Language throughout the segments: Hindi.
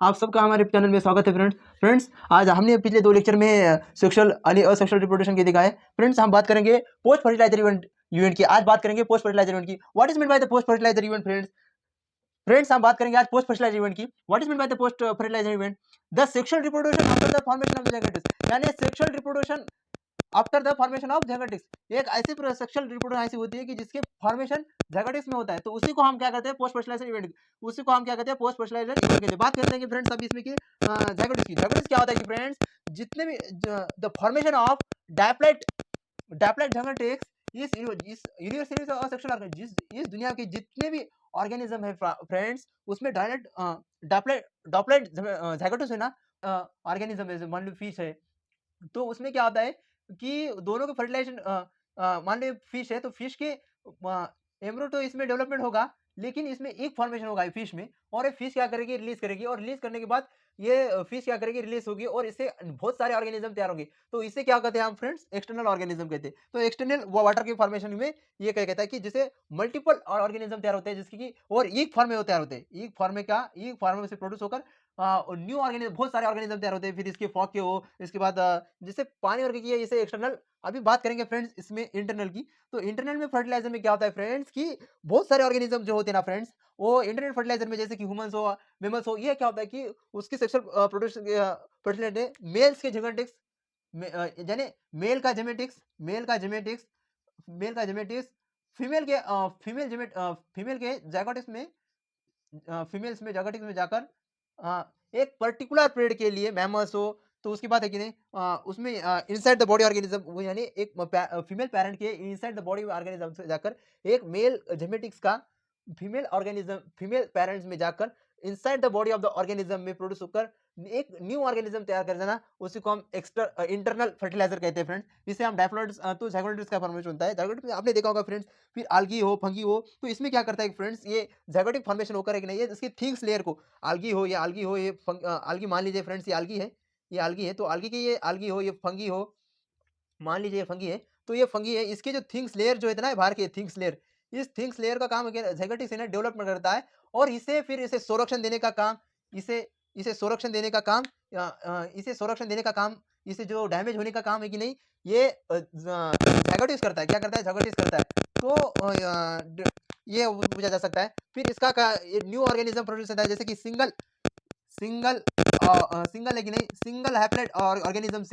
आप सबका हमारे चैनल में स्वागत है फ्रेंड्स। आज हमने पिछले 2 लेक्चर में सेक्सुअल यानी असेक्सुअल रिप्रोडक्शन के दिखाया है। फ्रेंड्स, हम बात करेंगे पोस्ट फर्टिलाइजर इवेंट की। आज बात करेंगे पोस्ट फर्टिलाइजर इवेंट की। What is mean by the post fertiliser event friends? हम बात करेंगे आज पोस्ट फर्टिलाइजर इवेंट की। What is mean by the post fertiliser event? The sexual reproduction after the formation of the zygotes, यानी sexual reproduction after the formation of zygotes. एक ऐसी सेक्सुअल रिप्रोडक्शन ऐसी होती है कि जिसके फॉर्मेशन ज़ायगोट्स में होता है, तो उसी को हम क्या कहते हैं? Post fertiliser event. उसी को हम क्या कहते हैं? पोस्ट फर्टिलाइजर इवेंट कहते हैं। बात करते हैं कि फ्रेंड्स अब इसमें कि ज़ायगोट्स क्या होता है कि फ्रेंड्स, जितने भी द फॉर्मेशन ऑफ डैप्लेट डैप्लेट ज़ायगोट्स इस यूनिवर्स सीरीज और सेक्सुअल ऑर्गन, जिस इस दुनिया के जितने भी ऑर्गेनिज्म है फ्रेंड्स, उसमें डायरेक्ट डैप्लेट डॉपलेट ज़ायगोट्स है ना, ऑर्गेनिज्म है, मान लो फिश है, तो उसमें क्या होता है कि दोनों के फर्टिलाइजेशन, मान लो फिश है तो फिश के एम्ब्रो तो इसमें डेवलपमेंट होगा, लेकिन इसमें एक फॉर्मेशन होगा फिश में, और ये फिश क्या करेगी? रिलीज करेगी, और रिलीज करने के बाद ये फिश क्या करेगी? रिलीज होगी, और इससे बहुत सारे ऑर्गेनिज्म तैयार होंगे। तो इसे क्या कहते हैं हम फ्रेंड्स? एक्सटर्नल ऑर्गेनिज्म कहते हैं। तो एक्सटर्नल वाटर के फॉर्मेशन में ये क्या कहता है कि जिसे मल्टीपल ऑर्गेनिज्म तैयार होते हैं, जिसकी कि और एक फॉर्म में तैयार होते हैं, एक फॉर्म में से प्रोड्यूस होकर न्यू ऑर्गेनिज्म, बहुत सारे ऑर्गेनिज्म तैयार होते हैं। फिर इसके फॉग के हो, इसके बाद जिससे पानी और की है, इसे एक्सटर्नल। अभी बात करेंगे फ्रेंड्स इसमें इंटरनल की। तो इंटरनल में फर्टिलाइजर में क्या होता है फ्रेंड्स कि बहुत सारे ऑर्गेनिज्म जो होते हैं ना फ्रेंड्स, वो इंटरनल फर्टिलाइजर में, जैसे कि ह्यूमंस हो, मेमल्स हो, ये क्या होता है कि उसकी सेक्सुअल प्रोडक्शन फर्टिलाइजर मेल्स के जेनेटिक्स यानी मेल का जेनेटिक्स फीमेल के फीमेल के जाइगोटिक्स में, फीमेल्स में जाइगोटिक्स में जाकर एक पर्टिकुलर पीरियड के लिए मैमल्स हो, तो उसकी बात है कि नहीं, उसमें इनसाइड द बॉडी ऑर्गेनिज्म, वो यानी एक फीमेल पेरेंट के इनसाइड द बॉडी ऑर्गेनिज्म से जाकर एक मेल जेनेटिक्स का फीमेल पेरेंट्स में जाकर inside the body of the organism में प्रोड्यूस होकर एक न्यू ऑर्गेनिज्म तैयार कर देना, उसी को हम इंटरनल फर्टिलाइजर कहते हैं फ्रेंड्स। इसे हम डायफ्लोइड्स, तो ज़ायगोट्स का फॉर्मेशन होता है। ज़ायगोट्स में आपने देखा होगा फ्रेंड्स, फिर algae हो, फंगी हो, तो इसमें क्या करता है फ्रेंड्स, ये ज़ायगोटिक फॉर्मेशन होकर एक नहीं है, इसकी थिक्स लेयर को algae हो, ये algae मान लीजिए फ्रेंड्स, ये algae है, तो algae की ये algae हो, ये फंगी हो, मान लीजिए ये फंगी है, तो ये फंगी है, इसके जो थिंग्स लेयर जो है ना, बाहर की थिंग्स लेयर, इस थिंग्स लेयर का काम ज़ायगोटिक से ना डेवलपमेंट करता है, और इसे फिर इसे संरक्षण देने का काम, इसे इसे संरक्षण देने का काम, इसे संरक्षण देने का काम, इसे जो डैमेज होने का काम है कि नहीं, ये ज़ायगोटिक्स करता है। क्या करता है? ज़ायगोटिक्स करता है। तो ये पूछा जा सकता है। फिर इसका ये न्यू ऑर्गेनिज्म प्रोड्यूस होता है, जैसे कि सिंगल सिंगल है कि नहीं, सिंगल हैप्लॉइड ऑर्गेनिज्म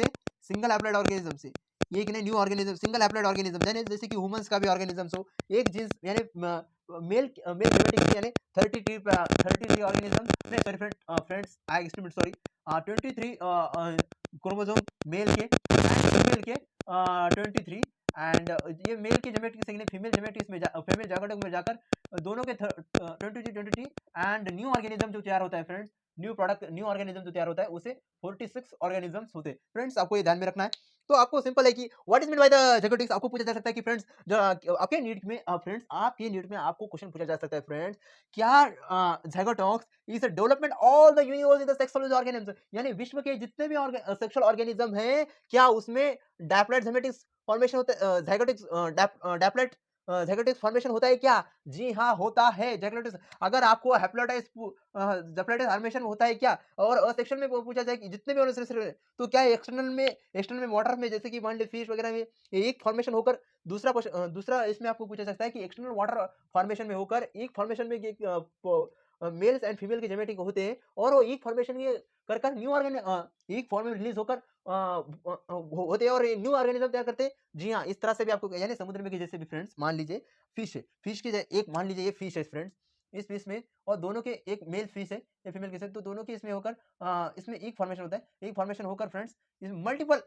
से ये कि नहीं new organism, single haploid organism, यानी जैसे कि ह्यूमंस का भी ऑर्गेनिज्म हो, एक जीन्स यानी मेल जेनेटिक्स, यानी 33 ऑर्गेनिज्म, नहीं सॉरी फ्रेंड्स, आई एस्टिमेट सॉरी 23 क्रोमोसोम मेल के एंड फीमेल के 23, एंड ये मेल की जेनेटिक्स से फीमेल जेनेटिक्स में फीमेल जाइगोट में जाकर दोनों के 23 एंड न्यू ऑर्गेनिज्म जो तैयार होता है फ्रेंड्स, न्यू ऑर्गेनिज्म जो तैयार होता है, उसे 46 ऑर्गेनिजम्स होते हैं फ्रेंड्स। आपको ये ध्यान में रखना है। तो आपको सिंपल है कि what is mean by the zygotics. आपको पूछा जा सकता है कि फ्रेंड्स, जो आपके नीट में आपके नीट में आपको क्वेश्चन पूछा जा सकता है फ्रेंड्स, क्या zygotics is a development all the universe in the sexual organism, यानी विश्व के जितने भी सेक्सुअल ऑर्गेनिज्म हैं, क्या उसमें डैप्लॉइड जेनेटिक्स फॉर्मेशन होता है, डैप्लॉइड ज़ायगोटिक्स फॉर्मेशन होता है क्या? जी हाँ, होता है ज़ायगोटिक्स। अगर आपको हैप्लॉइडाइज ज़ैप्लॉइडाइज फॉर्मेशन होता है क्या? और असेक्सुअल में वो पूछा जाए कि जितने भी तो क्या एक्सटर्नल में वाटर में, जैसे कि मान लीजिए फिश वगैरह में एक फॉर्मेशन होकर दूसरा इसमें आपको पूछा जा सकता है कि एक्सटर्नल वाटर फॉर्मेशन में होकर एक फॉर्मेशन में मेल्स एंड फीमेल के जेनेटिक होते हैं, और वो एक फॉर्मेशन में कर न्यू एक फॉर्म में रिलीज होकर होते हैं, और न्यू ऑर्गेनिज्म तैयार करते हैं। जी हाँ, इस तरह से भी आपको, यानी समुद्र में के जैसे भी फ्रेंड्स, मान लीजिए फिश है, फिश की एक मान लीजिए ये फिश है फ्रेंड्स, इस फिश में और दोनों के एक मेल फिश है या फीमेल फिश है, तो दोनों के इसमें होकर इसमें एक फॉर्मेशन होता है, एक फॉर्मेशन होकर फ्रेंड्स इस मल्टीपल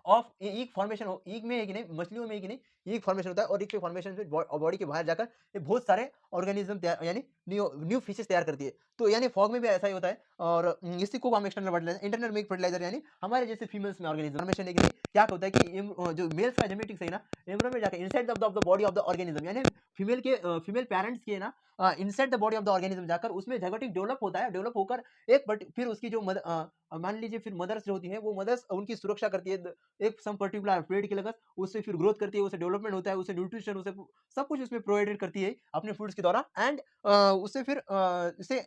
ऑफ एक फॉर्मेशन हो, एक में है कि नहीं, मछलियों में है कि नहीं, एक फॉर्मेशन होता है, और एक के फॉर्मेशन से बॉडी के बाहर जाकर ये बहुत सारे ऑर्गेनिज्म तैयार, यानी न्यू फिशेस तैयार करती है। तो यानी फॉग में भी ऐसा ही होता है, और इसी को हम एक्सटर्नल फर्टिलाइजर, इंटरनल में फर्टिलाइजर, यानी हमारे जैसे फीमेल्स में ऑर्गेनिज्म फॉर्मेशन है कि नहीं, क्या होता है कि जो मेल्स का जेनेटिक्स है ना, एम्ब्रो में जाकर inside of the body of the organism, यानी फीमेल पेरेंट्स के ना inside the body of the organism जाकर उसमें ज़ायगोटिक डेवलप होता है, डेवलप होकर एक फिर उसकी जो मान लीजिए फिर मदर्स जो होती है, वो मदर्स उनकी सुरक्षा करती है, एक सम पर्टिकुलर पीरियड के लगत, उससे फिर ग्रोथ करती है, उससे डेवलपमेंट होता है, उससे न्यूट्रिशन, उसे सब कुछ उसमें प्रोवाइडेड करती है अपने फूड्स के द्वारा, एंड उससे फिर इसे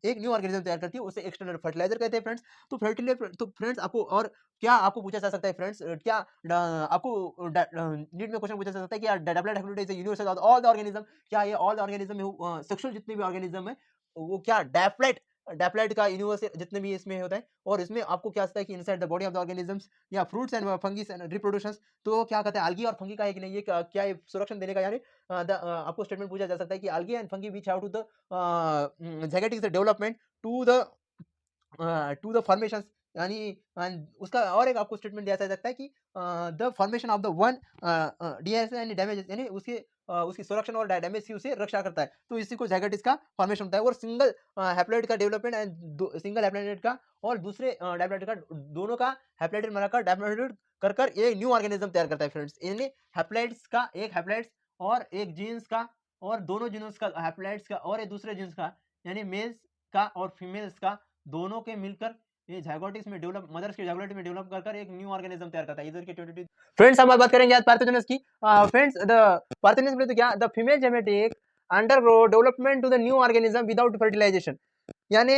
एक न्यू ऑर्गेनिज्म तैयार करती है, उसे एक्सटर्नल फर्टिलाइजर कहते हैं फ्रेंड्स। तो फ्रेंड्स आपको और क्या आपको पूछा जा सकता है फ्रेंड्स, क्या आपको नीट में क्वेश्चन पूछा जा सकता है कि doublet haploid is universal of all the organism, क्या ये ऑल द ऑर्गेनिज्म में सेक्सुअल जितने भी ऑर्गेनिज्म है वो क्या डैप्लेट डैप्लेट का यूनिवर्सल जितने भी इसमें होता है, और इसमें आपको क्या आता है कि inside the body of the organisms या फ्रूट्स एंड फंगीस एंड रिप्रोडक्शंस, तो क्या कहते हैं algae और फंगी का है कि नहीं, ये क्या ये सुरक्षण देने का, यानी आपको स्टेटमेंट पूछा जा सकता है कि algae and fungi which have to the zygotic development to the to the formations, यानी उसका और एक आपको स्टेटमेंट दिया जा सकता है कि the formation of the one DS and damage, यानी उसके उसकी सुरक्षण और डैमेज की उसे रक्षा करता है, तो इसी को zygotes का फॉर्मेशन होता है। और सिंगल हैप्लॉइड का डेवलपमेंट एंड सिंगल हैप्लॉइड का और दूसरे डैप्लॉइड का, दोनों का हैप्लॉइड मिलाकर डैप्लॉइड कर कर एक न्यू ऑर्गेनिज्म तैयार करता है फ्रेंड्स। यानी हैप्लॉइड्स का, एक हैप्लॉइड्स और एक जीन्स का, और दोनों जीनस का हैप्लॉइड्स का और एक दूसरे जीन्स का, यानी मेल्स का और फीमेल्स का, दोनों के मिलकर ये zygotes में डेवलप, मदर्स के zygotes में डेवलप कर कर एक न्यू ऑर्गेनिज्म तैयार करता है। इधर के 22 फ्रेंड्स हम बात करेंगे आज पार्थेनोजेनेसिस की। फ्रेंड्स द पार्थेनोजेनेसिस में तो क्या, the female genetic undergo development to the new organism without fertilisation, यानी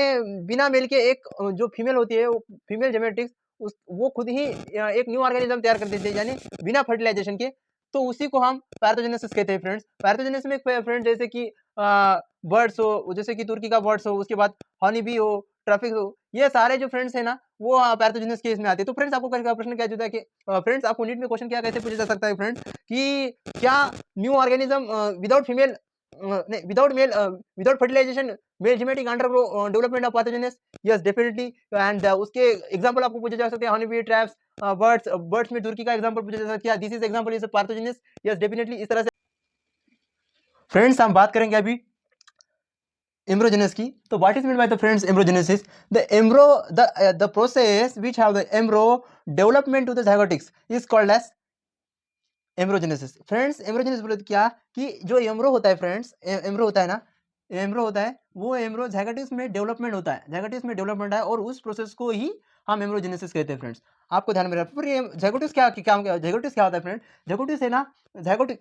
बिना मेल के एक जो फीमेल होती है वो फीमेल जेनेटिक्स वो खुद ही एक न्यू ऑर्गेनिज्म तैयार कर देती है, यानी बिना फर्टिलाइजेशन के, तो उसी को हम पैर्थोजेनेसिस कहते हैं फ्रेंड्स। पैर्थोजेनेसिस में फ्रेंड्स जैसे कि बर्ड्स हो, जैसे कि तुर्की का बर्ड्स हो, उसके बाद हनी बी हो, ट्रैफिक हो, ये सारे जो फ्रेंड्स है ना वो पैर्थोजेनेसिस के इसमें आते हैं। तो फ्रेंड्स आपको प्रश्न क्या होता है कि फ्रेंड्स आपको नीट में क्वेश्चन क्या कैसे पूछा जा सकता है फ्रेंड्स कि क्या न्यू ऑर्गेनिज्म विदाउट फीमेल नहीं without male without fertilisation male genetic undergo development of pathogenesis, yes definitely. And उसके एग्जांपल आपको पूछे जा सकते हैं हनी बी, ट्रैप्स, बर्ड्स में तुर्की का एग्जांपल पूछा जा सकता है, this is example is pathogenesis, yes definitely. इस तरह से फ्रेंड्स हम बात करेंगे अभी एम्ब्रोजेनेसिस की। तो what is mean by the friends embryogenesis, the process which have the embryo development to the zygotics is called as embryogenesis. Friends embryogenesis बोले तो क्या कि जो एम्ब्रो होता है फ्रेंड्स, एम्ब्रो होता है ना, एम्ब्रो होता है, वो एम्ब्रो zygotes में डेवलपमेंट होता है, zygotes में डेवलपमेंट है, और उस प्रोसेस को ही हम एम्ब्रोजेनेसिस कहते हैं फ्रेंड्स। आपको ध्यान में रखना। फिर ये zygotes क्या zygotes क्या होता है फ्रेंड, zygotes है ना, zygote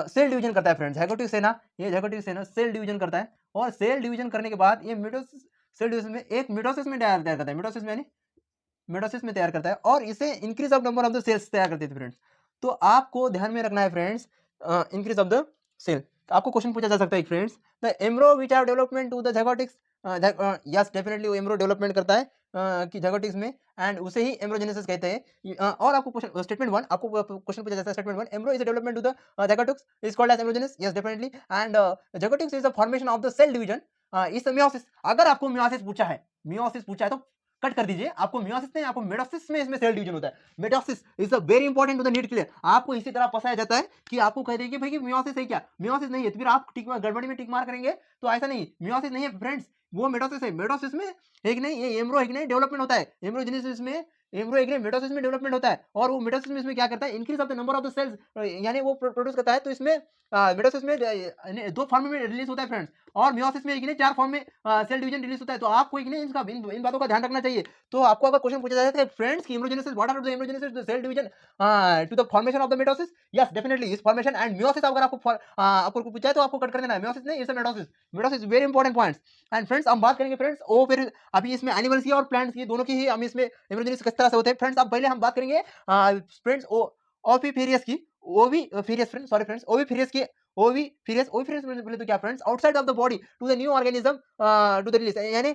सेल डिवीजन करता है फ्रेंड्स। zygotes है ना, ये zygotes है ना सेल डिवीजन करता है, और सेल डिवीजन करने के बाद ये मिटोसिस, सेल डिवीजन में एक मिटोसिस में तैयार करता है, मिटोसिस में यानी मिटोसिस में तैयार करता है, और इसे increase of number of the cells तैयार करते थे फ्रेंड्स। तो आपको ध्यान में रखना है friends, increase of the cell. आपको क्वेश्चन पूछा जा सकता है friends, the embryo which have development to the zygotics, yes definitely वो एम्ब्रो डेवलपमेंट करता है कि zygotics में, एंड उसे ही एम्ब्रोजेनेसिस कहते हैं। और आपको क्वेश्चन स्टेटमेंट 1 आपको क्वेश्चन पूछा जाता है, statement 1 embryo is development to the zygotics is called as embryogenesis, yes definitely. And zygotics is the formation of the cell division, is meiosis. अगर आपको मियोसिस पूछा है, मियोसिस पूछा है तो कट कर दीजिए, आपको मियोसिस नहीं, आपको मेटासिस में इसमें सेल डिवीजन होता है। Mitosis is a very important to the NEET clear. आपको इसी तरह फंसाया जाता है कि आपको कह देंगे भाई कि मियोसिस है क्या, मियोसिस नहीं है, तो फिर आप टिक गड़बड़ी में टिक मार करेंगे, तो ऐसा नहीं, मियोसिस नहीं है फ्रेंड्स, वो मेटासिस है। मेटासिस में एक नहीं, ये एम्ब्रो एक नहीं डेवलपमेंट होता है, एम्ब्रोजेनेसिस में एम्ब्रो एक नहीं मेटासिस में डेवलपमेंट होता है, और वो मेटासिस में इसमें क्या करता है, increase of the number of the cells, यानी वो प्रोड्यूस करता है। तो इसमें मेटासिस में दो फॉर्म में रिलीज होता है फ्रेंड्स, और मियोसिस में एक नहीं 4 फॉर्म में सेल डिवीजन रिलीज होता है। तो आपको एक नहीं इन बातों का ध्यान रखना चाहिए। तो आपको अगर क्वेश्चन पूछा जाता है फ्रेंड्स की embryogenesis, what are the embryogenesis, the cell division to the formation of the mitosis, yes definitely is formation and meiosis. अगर आपको पूछा है तो आपको कट कर देना है, मियोसिस नहीं, it's a mitosis. Mitosis very important points. And friends हम बात करेंगे फ्रेंड्स ओ फिर अभी इसमें एनिमल्स की और प्लांट्स की, दोनों की ही हम इसमें एम्ब्रोजेनेसिस किस तरह से होते हैं फ्रेंड्स। अब पहले हम बात करेंगे फ्रेंड्स ओविफेरियस की, oviparous friends, sorry friends, oviparous की, ओविफेरियस बोले तो क्या friends, outside of the body to the new organism to the release, यानी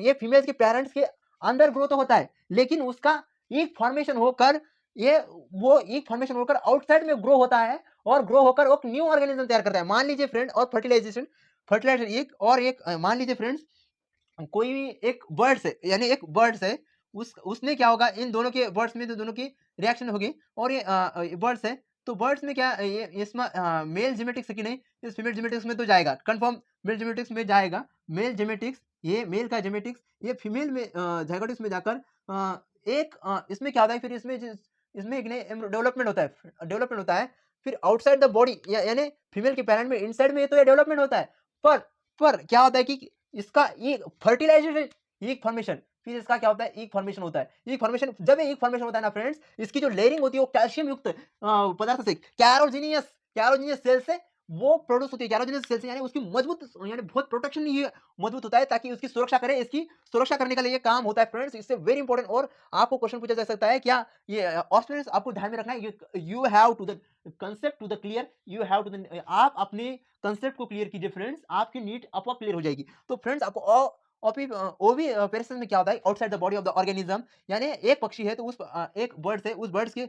ये फीमेल्स के पेरेंट्स के अंदर ग्रो तो होता है, लेकिन उसका एक फॉर्मेशन होकर ये वो एक फॉर्मेशन होकर आउटसाइड में ग्रो होता है, और ग्रो होकर एक न्यू ऑर्गेनिज्म तैयार करता है। मान लीजिए फ्रेंड, और फर्टिलाइजेशन फर्टिलाइजेशन एक, और एक मान लीजिए फ्रेंड्स कोई भी एक बर्ड्स है, यानी एक बर्ड्स है, उसने क्या होगा, इन दोनों के बर्ड्स में तो दोनों की रिएक्शन होगी, और ये बर्ड्स है, तो बर्ड्स में क्या ये इसमें मेल जेनेटिक्स है कि नहीं, इस फीमेल जेनेटिक्स में तो जाएगा कंफर्म, मेल जेनेटिक्स में जाएगा, मेल जेनेटिक्स, ये मेल का जेनेटिक्स ये फीमेल में zygotes में जाकर इसमें क्या होता है, फिर इसमें एक नहीं डेवलपमेंट होता है, डेवलपमेंट होता है, फिर आउटसाइड द बॉडी, यानी फीमेल के पैरेंट में इनसाइड में तो ये डेवलपमेंट होता है, पर क्या होता है कि इसका एक फर्टिलाइजेशन, एक फॉर्मेशन, फिर इसका क्या होता है, एक फॉर्मेशन होता है। एक फॉर्मेशन, जब एक फॉर्मेशन होता है ना फ्रेंड्स, इसकी जो लेयरिंग होती है वो कैल्शियम युक्त पदार्थ से, कैरोजीनियस सेल से वो प्रोड्यूस होती है कैरोजेनस सेल से, यानी उसकी मजबूत यानी बहुत प्रोटेक्शन ये मजबूत होता है ताकि उसकी सुरक्षा करे, इसकी सुरक्षा करने के लिए ये काम होता है फ्रेंड्स, इससे वेरी इंपॉर्टेंट। और आपको क्वेश्चन पूछा जा सकता है क्या ये ऑस्ट्रेलियंस, आपको ध्यान में रखना है you have to the concept to the clear, you have to the, आप अपने कंसेप्ट को क्लियर कीजिए फ्रेंड्स, आपकी नीट आपको क्लियर हो जाएगी। तो फ्रेंड्स आपको ओवी पेरेसिस में क्या होता है, outside the body of the organism, यानी एक पक्षी है तो उस एक बर्ड से, उस बर्ड्स के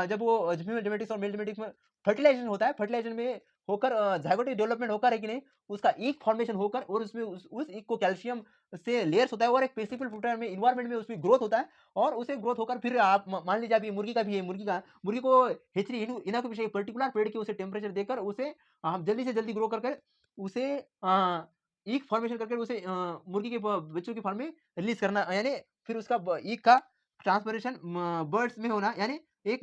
जब वो फीमेल जेनेटिक्स और मेल जेनेटिक्स में फर्टिलाइजेशन होता है, फर्टिलाइजेशन में होकर ज़ायगोटिक डेवलपमेंट होकर है कि नहीं, उसका ईक फॉर्मेशन होकर और उसमें उस ईक को कैल्शियम से लेयर्स होता है और एक पेसिफिक फ्लोटर में इन्वायरमेंट में उसमें ग्रोथ होता है, और उसे ग्रोथ होकर फिर आप मान लीजिए अभी मुर्गी का भी है, मुर्गी को हेचरी इनक्यूबेशन पर्टिकुलर पेड़ के उसे टेम्परेचर देकर उसे हम जल्दी से जल्दी ग्रो करके उसे ईक फॉर्मेशन करके उसे मुर्गी के बच्चों के फॉर्म में रिलीज करना, यानी फिर उसका ईक का ट्रांसफॉर्मेशन बर्ड्स में होना, यानी एक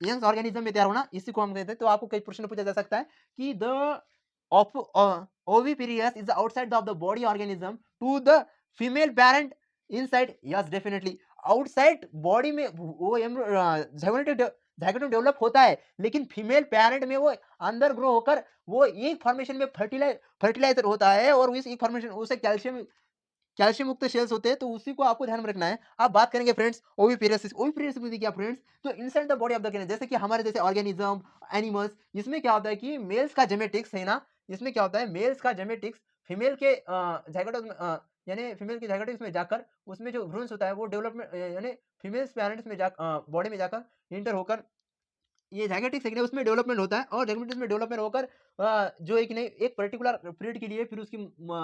यंग ऑर्गेनिज्म में तैयार होना, इसी को हम कहते हैं। तो आपको कई प्रश्न पूछा जा सकता है कि the oviparous is the outside of the body organism to the female parent inside, yes definitely outside body में वो ज़ायगोट डेवलप होता है, लेकिन फीमेल पेरेंट में वो अंदर ग्रो होकर वो एक फॉर्मेशन में फर्टिलाइजर होता है, और इस एक फॉर्मेशन उसे कैल्शियम मुक्त सेल्स होते हैं, तो उसी को आपको ध्यान में रखना है। आप बात करेंगे फ्रेंड्स ओविपेरियसिस, ओविपेरियसिस में क्या फ्रेंड्स, तो inside the body of the, जैसे कि हमारे जैसे ऑर्गेनिज्म एनिमल्स, इसमें क्या होता है कि मेल्स का जेनेटिक्स है ना, इसमें क्या होता है मेल्स का जेनेटिक्स फीमेल के ज़ायगोट में यानी फीमेल के ज़ायगोटिक्स में जाकर उसमें जो भ्रूण होता है वो डेवलपमेंट यानी फीमेल्स पेरेंट्स में जा बॉडी में जाकर इंटर होकर ये ज़ायगोटिक सेक्शन है उसमें डेवलपमेंट होता है, और ज़ायगोटिक्स में डेवलपमेंट होकर जो है कि नहीं एक पर्टिकुलर पीरियड के लिए फिर उसकी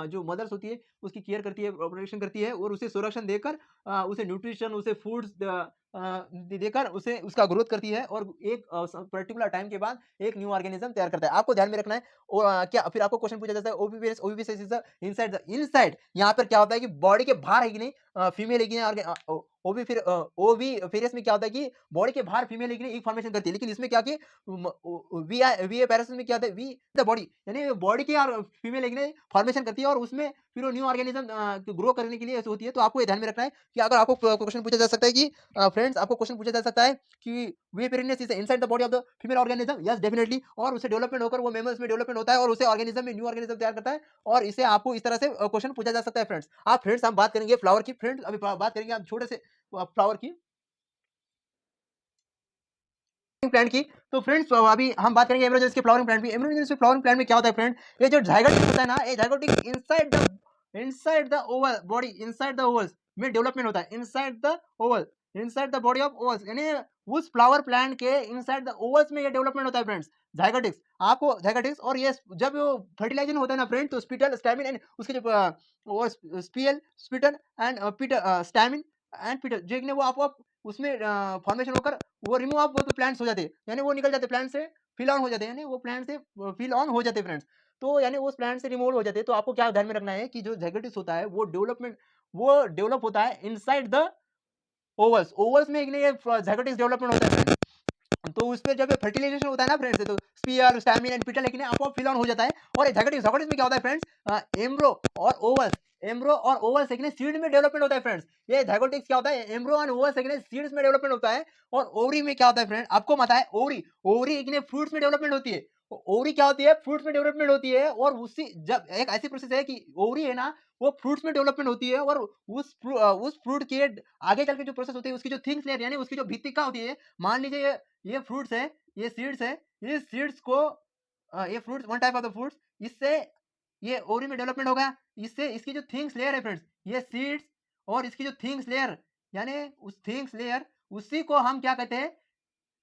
जो मदर्स होती है उसकी केयर करती है, प्रोटेक्शन करती है, और उसे संरक्षण देकर उसे न्यूट्रिशन, उसे फूड्स देकर उसे उसका ग्रोथ करती है, और एक पर्टिकुलर टाइम के बाद एक न्यू ऑर्गेनिज्म तैयार करता है। आपको ध्यान में रखना है। और क्या फिर आपको क्वेश्चन पूछा जाता है ओवीपीएस, ओवीपीएस इज द इनसाइड, यहाँ पर क्या होता है कि बॉडी के बाहर है कि नहीं फीमेल है कि नहीं, ओवी फिर ओवीफेरियस में क्या होता है कि बॉडी के बाहर फीमेल है कि नहीं एक फॉर्मेशन करती है, लेकिन इसमें क्या कि वी पैरासिस में क्या होता है वी द बॉडी, यानी बॉडी की और फीमेल एक ने फॉर्मेशन करती है, और उसमें फिर वो न्यू ऑर्गेनिज्म ग्रो करने के लिए ऐसे होती है। तो आपको ये ध्यान में रखना है कि अगर आपको क्वेश्चन पूछा जा सकता है कि फ्रेंड्स आपको क्वेश्चन पूछा जा सकता है कि viviparous is inside the body of the female organism, yes definitely, और उसे डेवलपमेंट होकर वो मेमल्स में डेवलपमेंट होता है और उसे ऑर्गेनिज्म में न्यू ऑर्गेनिज्म तैयार करता है, और इसे आपको इस तरह से क्वेश्चन पूछा जा सकता है फ्रेंड्स। आप फ्रेंड्स हम बात करेंगे फ्लावर की, फ्रेंड्स अभी बात करेंगे हम छोटे से फ्लावर की प्लांट की। तो फ्रेंड्स अभी हम बात करेंगे एमरोजेंस के फ्लावरिंग प्लांट की। एमरोजेंस के फ्लावरिंग प्लांट में क्या होता है फ्रेंड, ये जो जायगोटिक होता है ना, ये zygotic inside the ovule body, inside the ovules में डेवलपमेंट होता है, inside the ovule, inside the body of ovules, यानी उस फ्लावर प्लांट के इनसाइड द ओवल्स में ये डेवलपमेंट होता है फ्रेंड्स, जायगोटिक्स। आपको जायगोटिक्स, और ये जब वो फर्टिलाइजेशन होता है ना फ्रेंड, तो स्पिटल स्टैमिन एंड उसके जो वो sepal sepal and petal stamen and petal जो कि वो आप उसमें फॉर्मेशन होकर वो रिमूव ऑफ प्लांट्स हो जाते हैं, यानी वो निकल जाते प्लांट से, फिल ऑन हो जाते हैं, यानी वो प्लांट से फिल ऑन हो जाते हैं फ्रेंड्स। तो यानी उस प्लांट से रिमूव हो जाते हैं। तो आपको क्या ध्यान में रखना है कि जो जायगोटिक्स होता है वो डेवलप होता है इनसाइड द ओवल्स, ओवल्स में एक ये जायगोटिक्स डेवलपमेंट होता है फ्रेंड्स। तो उस पे जब फर्टिलाइजेशन होता है ना फ्रेंड्स, तो स्पीयर स्टैमिन एंड पिटल लेकिन आपको फिल ऑन हो जाता है। और जायगोटिक्स में क्या होता है फ्रेंड्स, एम्ब्रो और ओवल्स, एम्ब्रो और ओवल सेकेंड सीड में डेवलपमेंट होता है फ्रेंड्स। ये जायगोटिक्स क्या होता है, एम्ब्रो और ओवल सेकेंड सीड्स में डेवलपमेंट होता है। और ओवरी में क्या होता है फ्रेंड, आपको पता है ओवरी, ओवरी एक फ्रूट्स में डेवलपमेंट होती है। ओवरी क्या होती है, फ्रूट्स में डेवलपमेंट होती है। और उसी जब एक ऐसी प्रोसेस है कि ओवरी है ना वो फ्रूट्स में डेवलपमेंट होती है, और उस फ्रूट के आगे चल के जो प्रोसेस होती है उसकी जो थिंग्स लेयर यानी उसकी जो भित्तिका होती है, मान लीजिए ये फ्रूट्स है, ये सीड्स है, ये सीड्स को ये fruits one type of the fruits, इससे ये ओवरी में डेवलपमेंट होगा। इससे इसकी जो थिंग्स लेयर है फ्रेंड्स, ये सीड्स और इसकी जो थिंग्स लेयर यानी उस थिंग्स लेयर उसी को हम क्या कहते हैं,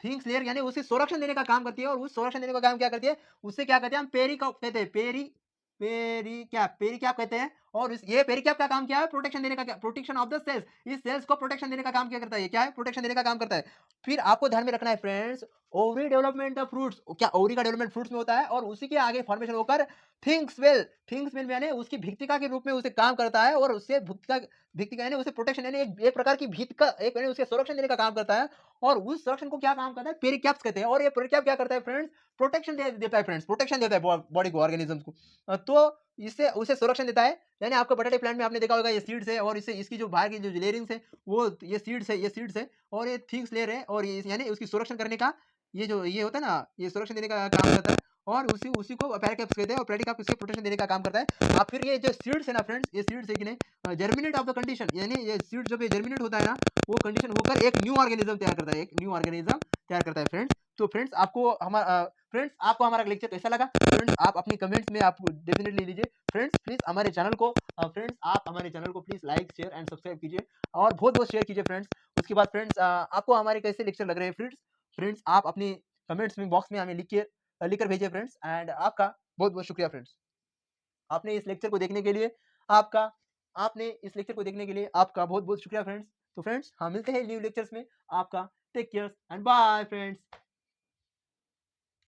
थिंग्स लेयर यानी उसे संरक्षण देने का काम करती है। और उस संरक्षण देने का काम क्या करती है, उससे क्या कहते हैं हम पेरी का कहते हैं, पेरी कैप कहते हैं। और ये पेरी कैप का काम क्या है, प्रोटेक्शन देने का, प्रोटेक्शन ऑफ द सेल्स, इस सेल्स को प्रोटेक्शन देने का काम क्या करता है, ये क्या है, प्रोटेक्शन देने का काम करता है। फिर आपको ध्यान में रखना है friends, ovary development of fruits, क्या ओवरी का डेवलपमेंट फ्रूट्स में होता है, और उसी के आगे फॉर्मेशन होकर थिंग्स वेल यानी उसकी भित्तिका के रूप में उसे काम करता है। और उससे भित्तिका यानी उसे प्रोटेक्शन यानी एक प्रकार की भित्तिका एक यानी उसे संरक्षण देने का काम करता है। और उस संरक्षण को क्या काम करता है, पेरिकैप्स कहते हैं। और ये पेरिकैप क्या करता है फ्रेंड्स, प्रोटेक्शन देता है फ्रेंड्स, प्रोटेक्शन देता है बॉडी को, ऑर्गेनिजम्स को। तो इससे उसे संरक्षण देता है। यानी आपको पोटैटो प्लांट में आपने देखा होगा ये सीड्स है, और इससे इसकी जो बाहर की जो लेयरिंग्स है वो ये सीड्स है और ये थिक्स लेयर है। और ये यानी उसकी संरक्षण करने का ये जो ये होता है ना, ये संरक्षण देने का काम करता है। और उसी उसी को पैराकैप्स कहते हैं और प्रेडिकाप इसके प्रोटेक्शन देने का काम करता है। फिर ये जो सीड्स है ना फ्रेंड्स, ये सीड्स है कि नहीं जर्मिनेट ऑफ द कंडीशन, यानी ये सीड जब ये जर्मिनेट होता है ना, वो कंडीशन होकर एक न्यू ऑर्गेनिज्म तैयार करता है, एक न्यू ऑर्गेनिज्म तैयार करता है फ्रेंड्स। तो फ्रेंड्स आपको हमारा लेक्चर कैसा लगा फ्रेंड्स, आप अपनी कमेंट्स में आप डेफिनेटली लीजिए फ्रेंड्स। प्लीज हमारे चैनल को फ्रेंड्स आप हमारे चैनल को please like share and subscribe कीजिए और बहुत बहुत शेयर कीजिए फ्रेंड्स। उसके बाद फ्रेंड्स आपको हमारे कैसे लेक्चर लग रहे हैं फ्रेंड्स, आप अपनी कमेंट्स में बॉक्स में हमें लिखकर भेजिए फ्रेंड्स। एंड आपका बहुत बहुत शुक्रिया फ्रेंड्स, आपने इस लेक्चर को देखने के लिए आपका आपने इस लेक्चर को देखने के लिए आपका बहुत बहुत शुक्रिया फ्रेंड्स। तो फ्रेंड्स मिलते हैं न्यू लेक्चर्स में। आपका take care and bye friends.